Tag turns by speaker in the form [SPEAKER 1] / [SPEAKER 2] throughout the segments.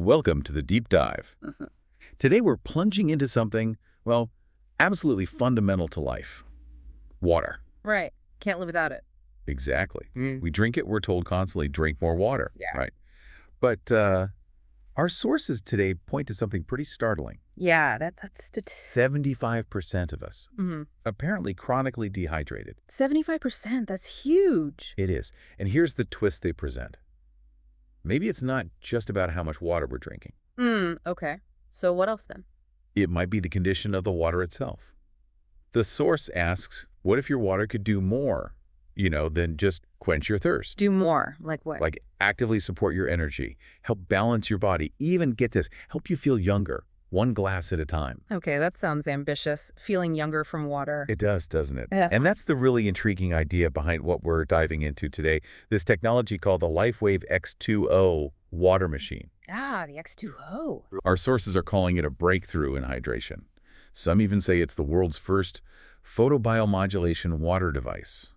[SPEAKER 1] Welcome to the deep dive. Today we're plunging into something, well, absolutely fundamental to life. Water.
[SPEAKER 2] Right. Can't live without it.
[SPEAKER 1] Exactly. We drink it, we're told constantly, drink more water.
[SPEAKER 2] Yeah.
[SPEAKER 1] Right. But our sources today point to something pretty startling.
[SPEAKER 2] Yeah, that's
[SPEAKER 1] 75% of us apparently chronically dehydrated.
[SPEAKER 2] 75%. That's huge.
[SPEAKER 1] It is. And here's the twist they present. Maybe it's not just about how much water we're drinking.
[SPEAKER 2] Okay. So what else then?
[SPEAKER 1] It might be the condition of the water itself. The source asks, what if your water could do more, than just quench your thirst?
[SPEAKER 2] Do more. Like what?
[SPEAKER 1] Like actively support your energy, help balance your body, even, get this, help you feel younger, one glass at a time.
[SPEAKER 2] Okay, that sounds ambitious. Feeling younger from water.
[SPEAKER 1] It does, doesn't it?
[SPEAKER 2] Yeah.
[SPEAKER 1] And that's the really intriguing idea behind what we're diving into today, this technology called the LifeWave X20 water machine.
[SPEAKER 2] Ah, the X20.
[SPEAKER 1] Our sources are calling it a breakthrough in hydration. Some even say it's the world's first photobiomodulation water device.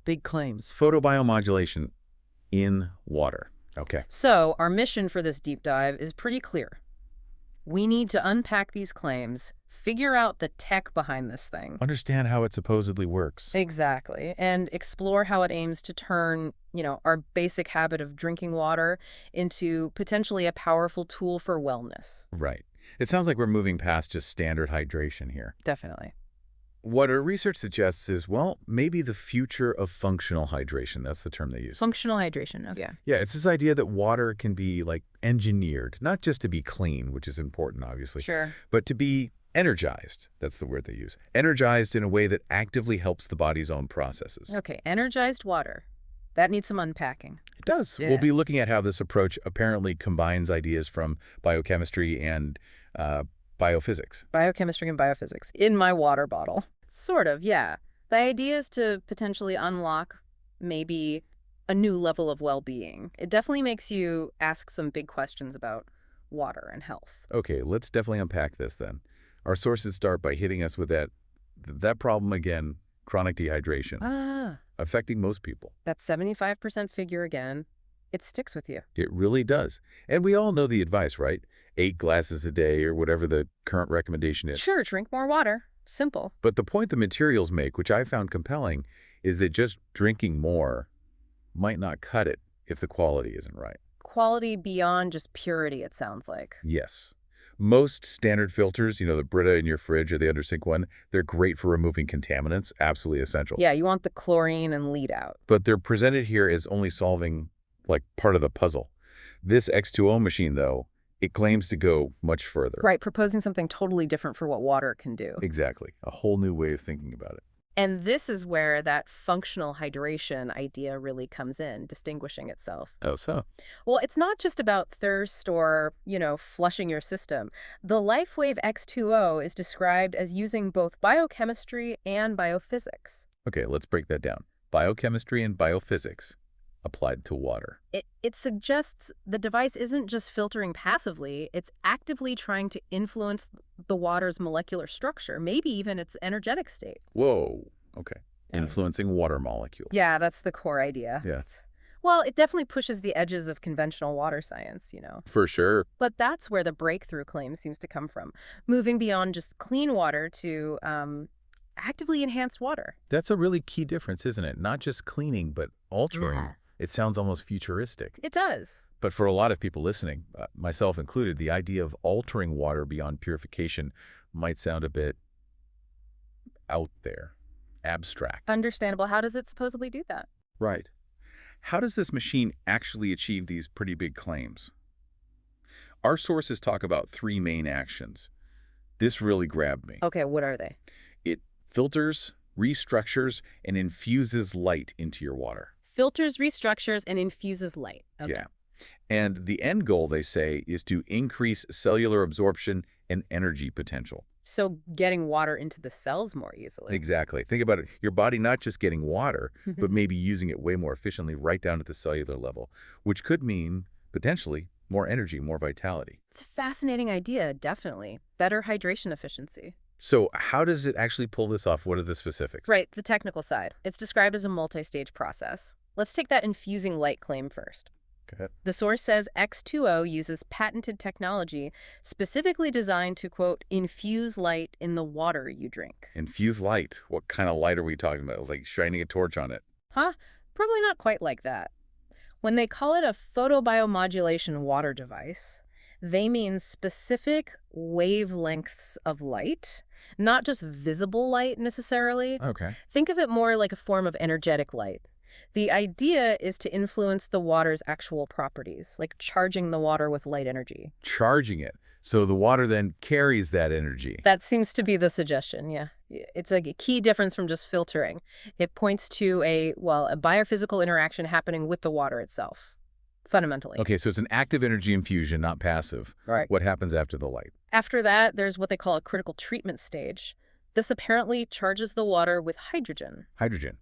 [SPEAKER 2] Big claims.
[SPEAKER 1] Photobiomodulation in water. Okay.
[SPEAKER 2] So our mission for this deep dive is pretty clear. We need to unpack these claims, figure out the tech behind this thing.
[SPEAKER 1] Understand how it supposedly works.
[SPEAKER 2] Exactly. And explore how it aims to turn, our basic habit of drinking water into potentially a powerful tool for wellness.
[SPEAKER 1] Right. It sounds like we're moving past just standard hydration here.
[SPEAKER 2] Definitely.
[SPEAKER 1] What our research suggests is, well, maybe the future of functional hydration. That's the term they use.
[SPEAKER 2] Functional hydration. Okay.
[SPEAKER 1] Yeah, it's this idea that water can be engineered, not just to be clean, which is important, obviously.
[SPEAKER 2] Sure.
[SPEAKER 1] But to be energized. That's the word they use. Energized in a way that actively helps the body's own processes.
[SPEAKER 2] Okay, energized water. That needs some unpacking.
[SPEAKER 1] It does.
[SPEAKER 2] Yeah.
[SPEAKER 1] We'll be looking at how this approach apparently combines ideas from biochemistry and biophysics.
[SPEAKER 2] Biochemistry and biophysics. In my water bottle. Sort of, yeah. The idea is to potentially unlock maybe a new level of well-being. It definitely makes you ask some big questions about water and health.
[SPEAKER 1] Okay, let's definitely unpack this then. Our sources start by hitting us with that problem again, chronic dehydration, affecting most people.
[SPEAKER 2] That 75% figure again, it sticks with you.
[SPEAKER 1] It really does. And we all know the advice, right? 8 glasses a day or whatever the current recommendation is.
[SPEAKER 2] Sure, drink more water. Simple.
[SPEAKER 1] But the point the materials make, which I found compelling, is that just drinking more might not cut it if the quality isn't right.
[SPEAKER 2] Quality beyond just purity, it sounds like.
[SPEAKER 1] Yes. Most standard filters, the Brita in your fridge or the under sink one, they're great for removing contaminants, absolutely essential.
[SPEAKER 2] Yeah, you want the chlorine and lead out.
[SPEAKER 1] But they're presented here as only solving part of the puzzle. This X20 machine, though, it claims to go much further.
[SPEAKER 2] Right, proposing something totally different for what water can do.
[SPEAKER 1] Exactly. A whole new way of thinking about it.
[SPEAKER 2] And this is where that functional hydration idea really comes in, distinguishing itself.
[SPEAKER 1] Oh, so?
[SPEAKER 2] Well, it's not just about thirst or, flushing your system. The LifeWave X20 is described as using both biochemistry and biophysics.
[SPEAKER 1] Okay, let's break that down. Biochemistry and biophysics applied to water.
[SPEAKER 2] It suggests the device isn't just filtering passively, it's actively trying to influence the water's molecular structure, maybe even its energetic state.
[SPEAKER 1] Whoa. Okay. Influencing water molecules.
[SPEAKER 2] Yeah, that's the core idea.
[SPEAKER 1] Yeah.
[SPEAKER 2] Well, it definitely pushes the edges of conventional water science,
[SPEAKER 1] For sure.
[SPEAKER 2] But that's where the breakthrough claim seems to come from, moving beyond just clean water to actively enhanced water.
[SPEAKER 1] That's a really key difference, isn't it? Not just cleaning, but altering.
[SPEAKER 2] Yeah.
[SPEAKER 1] It sounds almost futuristic.
[SPEAKER 2] It does.
[SPEAKER 1] But for a lot of people listening, myself included, the idea of altering water beyond purification might sound a bit out there, abstract.
[SPEAKER 2] Understandable. How does it supposedly do that?
[SPEAKER 1] Right. How does this machine actually achieve these pretty big claims? Our sources talk about 3 main actions. This really grabbed me.
[SPEAKER 2] Okay, what are they?
[SPEAKER 1] It filters, restructures, and infuses light into your water.
[SPEAKER 2] Filters, restructures, and infuses light. Okay.
[SPEAKER 1] Yeah. And the end goal, they say, is to increase cellular absorption and energy potential.
[SPEAKER 2] So getting water into the cells more easily.
[SPEAKER 1] Exactly. Think about it. Your body not just getting water, but maybe using it way more efficiently right down at the cellular level, which could mean, potentially, more energy, more vitality.
[SPEAKER 2] It's a fascinating idea, definitely. Better hydration efficiency.
[SPEAKER 1] So how does it actually pull this off? What are the specifics?
[SPEAKER 2] Right, the technical side. It's described as a multi-stage process. Let's take that infusing light claim first.
[SPEAKER 1] Good.
[SPEAKER 2] The source says X20 uses patented technology specifically designed to, quote, infuse light in the water you drink.
[SPEAKER 1] Infuse light. What kind of light are we talking about? It's like shining a torch on it.
[SPEAKER 2] Huh? Probably not quite like that. When they call it a photobiomodulation water device, they mean specific wavelengths of light, not just visible light necessarily.
[SPEAKER 1] Okay.
[SPEAKER 2] Think of it more like a form of energetic light. The idea is to influence the water's actual properties, like charging the water with light energy.
[SPEAKER 1] Charging it. So the water then carries that energy.
[SPEAKER 2] That seems to be the suggestion, yeah. It's a key difference from just filtering. It points to a biophysical interaction happening with the water itself, fundamentally.
[SPEAKER 1] Okay, so it's an active energy infusion, not passive.
[SPEAKER 2] Right.
[SPEAKER 1] What happens after the light?
[SPEAKER 2] After that, there's what they call a critical treatment stage. This apparently charges the water with hydrogen.
[SPEAKER 1] Hydrogen.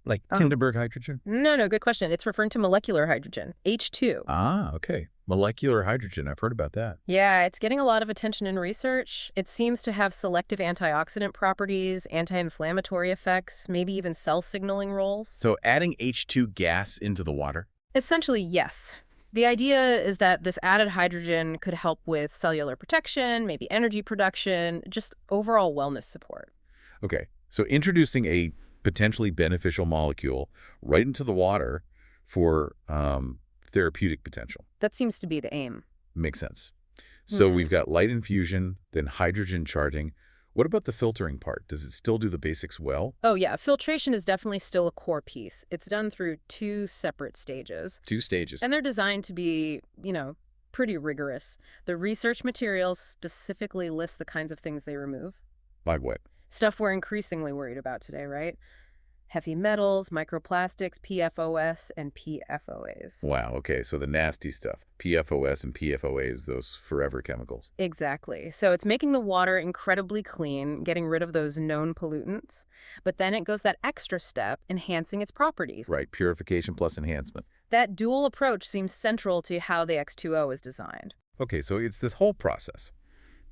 [SPEAKER 1] Like Tinderberg hydrogen?
[SPEAKER 2] No, good question. It's referring to molecular hydrogen, H2.
[SPEAKER 1] Ah, okay. Molecular hydrogen. I've heard about that.
[SPEAKER 2] Yeah, it's getting a lot of attention in research. It seems to have selective antioxidant properties, anti-inflammatory effects, maybe even cell signaling roles.
[SPEAKER 1] So adding H2 gas into the water?
[SPEAKER 2] Essentially, yes. The idea is that this added hydrogen could help with cellular protection, maybe energy production, just overall wellness support.
[SPEAKER 1] Okay, so introducing a potentially beneficial molecule right into the water for therapeutic potential.
[SPEAKER 2] That seems to be the aim.
[SPEAKER 1] Makes sense. So we've got light infusion, then hydrogen charging. What about the filtering part? Does it still do the basics well?
[SPEAKER 2] Oh, yeah. Filtration is definitely still a core piece. It's done through 2 separate stages.
[SPEAKER 1] 2 stages.
[SPEAKER 2] And they're designed to be, pretty rigorous. The research materials specifically list the kinds of things they remove.
[SPEAKER 1] Like what?
[SPEAKER 2] Stuff we're increasingly worried about today, right? Heavy metals, microplastics, PFOS, and PFOAs.
[SPEAKER 1] Wow, okay, so the nasty stuff. PFOS and PFOAs, those forever chemicals.
[SPEAKER 2] Exactly. So it's making the water incredibly clean, getting rid of those known pollutants, but then it goes that extra step, enhancing its properties.
[SPEAKER 1] Right, purification plus enhancement.
[SPEAKER 2] That dual approach seems central to how the X20 is designed.
[SPEAKER 1] Okay, so it's this whole process.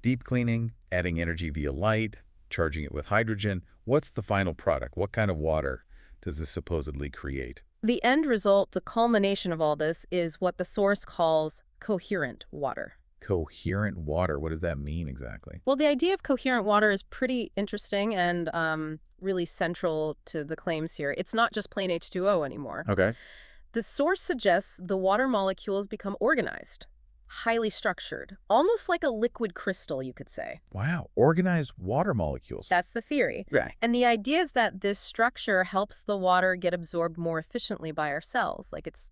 [SPEAKER 1] Deep cleaning, adding energy via light, charging it with hydrogen. What's the final product? What kind of water does this supposedly create?
[SPEAKER 2] The end result, the culmination of all this, is what the source calls coherent water.
[SPEAKER 1] Coherent water. What does that mean exactly?
[SPEAKER 2] Well, the idea of coherent water is pretty interesting and really central to the claims here. It's not just plain H2O anymore.
[SPEAKER 1] Okay.
[SPEAKER 2] The source suggests the water molecules become organized, highly structured, almost like a liquid crystal, you could say.
[SPEAKER 1] Wow, organized water molecules.
[SPEAKER 2] That's the theory.
[SPEAKER 1] Right.
[SPEAKER 2] And the idea is that this structure helps the water get absorbed more efficiently by our cells, like it's,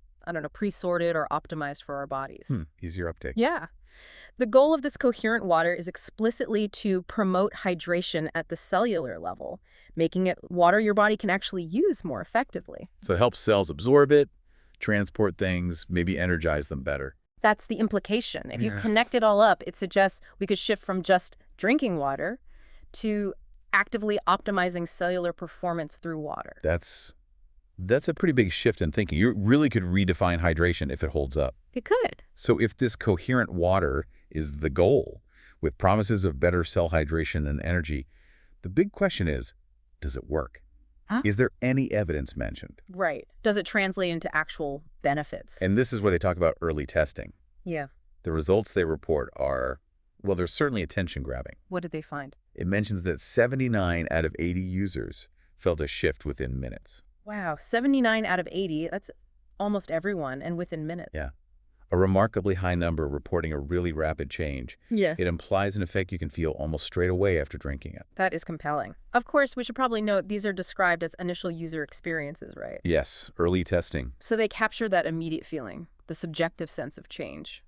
[SPEAKER 2] pre-sorted or optimized for our bodies.
[SPEAKER 1] Easier uptake.
[SPEAKER 2] Yeah. The goal of this coherent water is explicitly to promote hydration at the cellular level, making it water your body can actually use more effectively.
[SPEAKER 1] So it helps cells absorb it, transport things, maybe energize them better.
[SPEAKER 2] That's the implication. If you connect it all up, it suggests we could shift from just drinking water to actively optimizing cellular performance through water.
[SPEAKER 1] That's a pretty big shift in thinking. You really could redefine hydration if it holds up.
[SPEAKER 2] It could.
[SPEAKER 1] So if this coherent water is the goal, with promises of better cell hydration and energy, the big question is, does it work?
[SPEAKER 2] Huh?
[SPEAKER 1] Is there any evidence mentioned?
[SPEAKER 2] Right. Does it translate into actual benefits?
[SPEAKER 1] And this is where they talk about early testing.
[SPEAKER 2] Yeah.
[SPEAKER 1] The results they report are, well, they're certainly attention-grabbing.
[SPEAKER 2] What did they find?
[SPEAKER 1] It mentions that 79 out of 80 users felt a shift within minutes.
[SPEAKER 2] Wow, 79 out of 80, that's almost everyone, and within minutes.
[SPEAKER 1] Yeah. A remarkably high number reporting a really rapid change.
[SPEAKER 2] Yeah.
[SPEAKER 1] It implies an effect you can feel almost straight away after drinking it.
[SPEAKER 2] That is compelling. Of course, we should probably note these are described as initial user experiences, right?
[SPEAKER 1] Yes, early testing.
[SPEAKER 2] So they capture that immediate feeling, the subjective sense of change,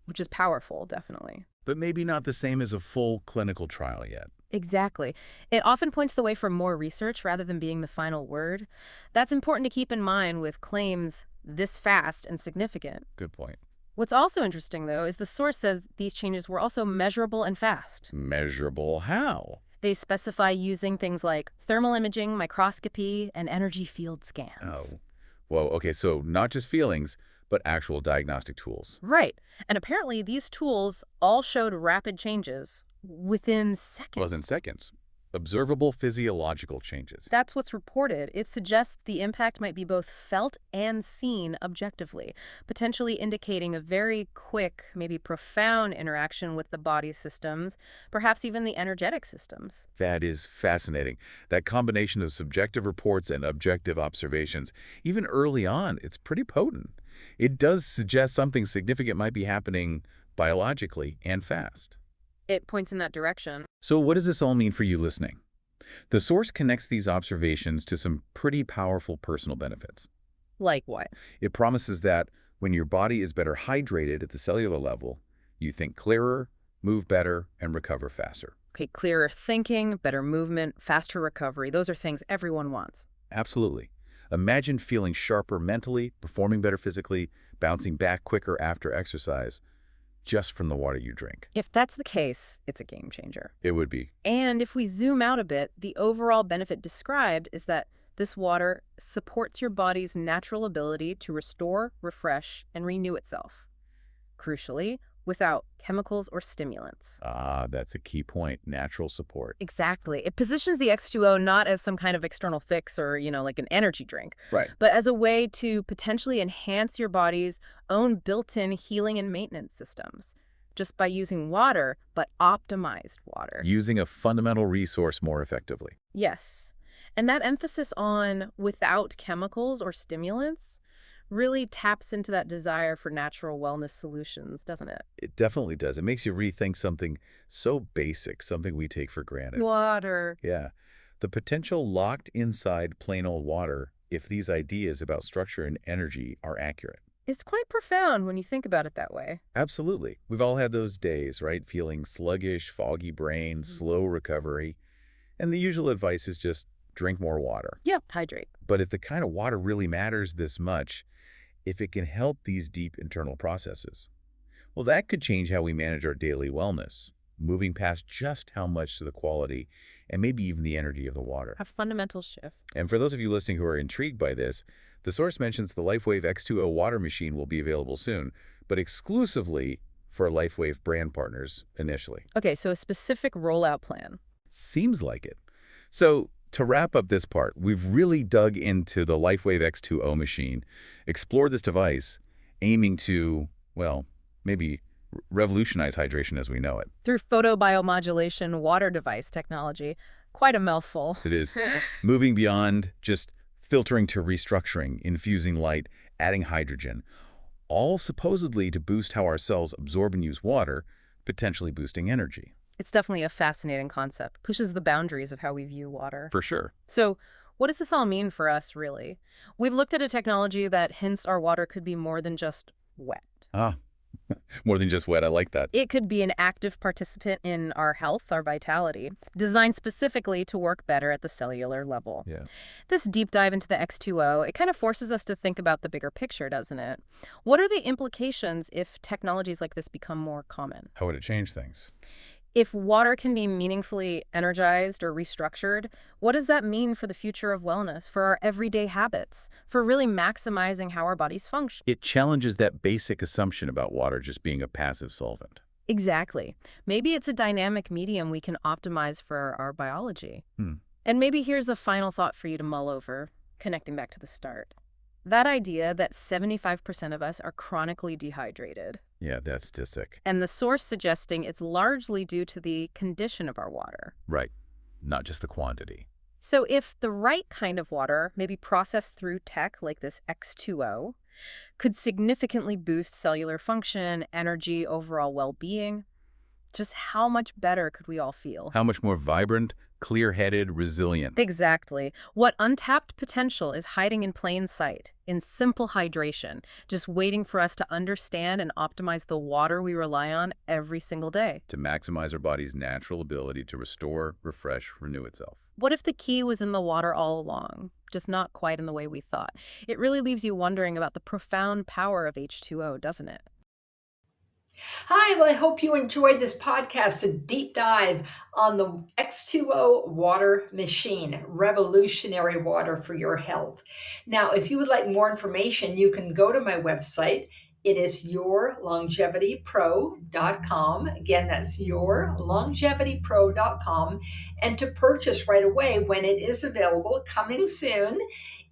[SPEAKER 2] which is powerful, definitely.
[SPEAKER 1] But maybe not the same as a full clinical trial yet.
[SPEAKER 2] Exactly. It often points the way for more research rather than being the final word. That's important to keep in mind with claims this fast and significant.
[SPEAKER 1] Good point.
[SPEAKER 2] What's also interesting, though, is the source says these changes were also measurable and fast.
[SPEAKER 1] Measurable how?
[SPEAKER 2] They specify using things like thermal imaging, microscopy, and energy field scans.
[SPEAKER 1] Oh, well, okay, so not just feelings, but actual diagnostic tools.
[SPEAKER 2] Right. And apparently these tools all showed rapid changes within seconds.
[SPEAKER 1] Well, in seconds. Observable physiological changes.
[SPEAKER 2] That's what's reported. It suggests the impact might be both felt and seen objectively, potentially indicating a very quick, maybe profound interaction with the body's systems, perhaps even the energetic systems.
[SPEAKER 1] That is fascinating. That combination of subjective reports and objective observations, even early on, it's pretty potent. It does suggest something significant might be happening biologically and fast.
[SPEAKER 2] It points in that direction.
[SPEAKER 1] So what does this all mean for you listening? The source connects these observations to some pretty powerful personal benefits.
[SPEAKER 2] Like what?
[SPEAKER 1] It promises that when your body is better hydrated at the cellular level, you think clearer, move better, and recover faster.
[SPEAKER 2] Okay, clearer thinking, better movement, faster recovery. Those are things everyone wants.
[SPEAKER 1] Absolutely. Imagine feeling sharper mentally, performing better physically, bouncing back quicker after exercise, just from the water you drink.
[SPEAKER 2] If that's the case, it's a game changer.
[SPEAKER 1] It would be.
[SPEAKER 2] And if we zoom out a bit, the overall benefit described is that this water supports your body's natural ability to restore, refresh, and renew itself. Crucially, without chemicals or stimulants.
[SPEAKER 1] Ah, that's a key point. Natural support.
[SPEAKER 2] Exactly. It positions the X2O not as some kind of external fix or, like an energy drink,
[SPEAKER 1] Right.
[SPEAKER 2] but as a way to potentially enhance your body's own built-in healing and maintenance systems, just by using water, but optimized water.
[SPEAKER 1] Using a fundamental resource more effectively.
[SPEAKER 2] Yes. And that emphasis on without chemicals or stimulants really taps into that desire for natural wellness solutions, doesn't it?
[SPEAKER 1] It definitely does. It makes you rethink something so basic, something we take for granted.
[SPEAKER 2] Water.
[SPEAKER 1] Yeah. The potential locked inside plain old water if these ideas about structure and energy are accurate.
[SPEAKER 2] It's quite profound when you think about it that way.
[SPEAKER 1] Absolutely. We've all had those days, right? Feeling sluggish, foggy brain, slow recovery. And the usual advice is just drink more water.
[SPEAKER 2] Yep, hydrate.
[SPEAKER 1] But if the kind of water really matters this much, if it can help these deep internal processes, well, that could change how we manage our daily wellness, moving past just how much to the quality and maybe even the energy of the water.
[SPEAKER 2] A fundamental shift.
[SPEAKER 1] And for those of you listening who are intrigued by this, the source mentions the LifeWave X20 water machine will be available soon, but exclusively for LifeWave brand partners initially.
[SPEAKER 2] Okay, so a specific rollout plan.
[SPEAKER 1] Seems like it. So to wrap up this part, we've really dug into the LifeWave X20 machine, explored this device, aiming to, well, maybe revolutionize hydration as we know it.
[SPEAKER 2] Through photobiomodulation water device technology. Quite a mouthful.
[SPEAKER 1] It is moving beyond just filtering to restructuring, infusing light, adding hydrogen, all supposedly to boost how our cells absorb and use water, potentially boosting energy.
[SPEAKER 2] It's definitely a fascinating concept. Pushes the boundaries of how we view water.
[SPEAKER 1] For sure.
[SPEAKER 2] So what does this all mean for us, really? We've looked at a technology that hints our water could be more than just wet.
[SPEAKER 1] Ah, more than just wet. I like that.
[SPEAKER 2] It could be an active participant in our health, our vitality, designed specifically to work better at the cellular level.
[SPEAKER 1] Yeah.
[SPEAKER 2] This deep dive into the X2O, it kind of forces us to think about the bigger picture, doesn't it? What are the implications if technologies like this become more common?
[SPEAKER 1] How would it change things?
[SPEAKER 2] If water can be meaningfully energized or restructured, what does that mean for the future of wellness, for our everyday habits, for really maximizing how our bodies function?
[SPEAKER 1] It challenges that basic assumption about water just being a passive solvent.
[SPEAKER 2] Exactly. Maybe it's a dynamic medium we can optimize for our biology.
[SPEAKER 1] Hmm.
[SPEAKER 2] And maybe here's a final thought for you to mull over, connecting back to the start. That idea that 75% of us are chronically dehydrated.
[SPEAKER 1] Yeah, that's just sick.
[SPEAKER 2] And the source suggesting it's largely due to the condition of our water.
[SPEAKER 1] Right. Not just the quantity.
[SPEAKER 2] So if the right kind of water, maybe processed through tech like this X2O, could significantly boost cellular function, energy, overall well-being, just how much better could we all feel?
[SPEAKER 1] How much more vibrant, clear-headed, resilient.
[SPEAKER 2] Exactly. What untapped potential is hiding in plain sight, in simple hydration, just waiting for us to understand and optimize the water we rely on every single day.
[SPEAKER 1] To maximize our body's natural ability to restore, refresh, renew itself.
[SPEAKER 2] What if the key was in the water all along, just not quite in the way we thought? It really leaves you wondering about the profound power of H2O, doesn't it?
[SPEAKER 3] Hi, well, I hope you enjoyed this podcast, a deep dive on the X2O water machine, revolutionary water for your health. Now, if you would like more information, you can go to my website, It is yourlongevitypro.com. Again, that's yourlongevitypro.com. And to purchase right away when it is available, coming soon,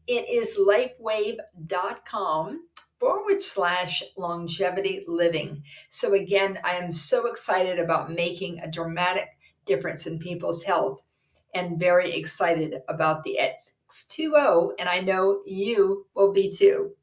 [SPEAKER 3] it is lifewave.com/longevity living. So again, I am so excited about making a dramatic difference in people's health and very excited about the X20, and I know you will be too.